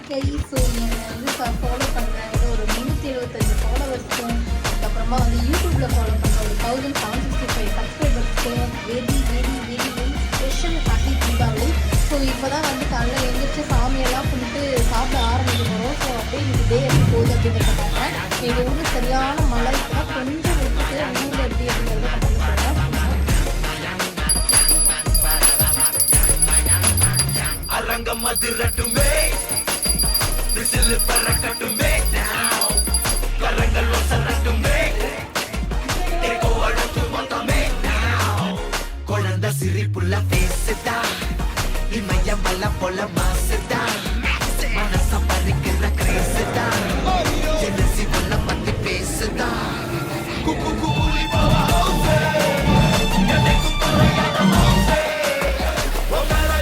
So என்னை வந்து follow பண்ணுறாங்க ஒரு 375 ஃபாலோவர்ஸ்க்கும், அதுக்கப்புறமா வந்து யூடியூப்பில் ஃபாலோ பண்ணுற ஒரு 1765 சப்ஸ்கிரைபர்ஸ்க்கும் very very very very special happy Deepavali. So இப்போ தான் வந்து காலையில் எழுந்திரிச்சு சாமியெல்லாம் கும்பிட்டு சாப்பிட ஆரம்பிக்க போகிறோம். ஸோ அப்படியே இன்னைக்கு டே எப்படி போகுது அப்படிங்கிறத பார்க்குறேன். எங்கள் ஊரில் சரியான மழை இப்போ கொஞ்சம் விட்டுட்டு ஊரில் எப்படி அப்படிங்கிறத கற்றுக்கிறேன். அரங்கம் அதிரட்டுமே, விசில் பறக்கட்டுமே, கரங்கள் ஒசரட்டுமே, ஏகோ அழுத்து மொத்தமே. குழந்தை சிரிப்புள்ள பேசுதா, இமயம் மல்ல போல மாசு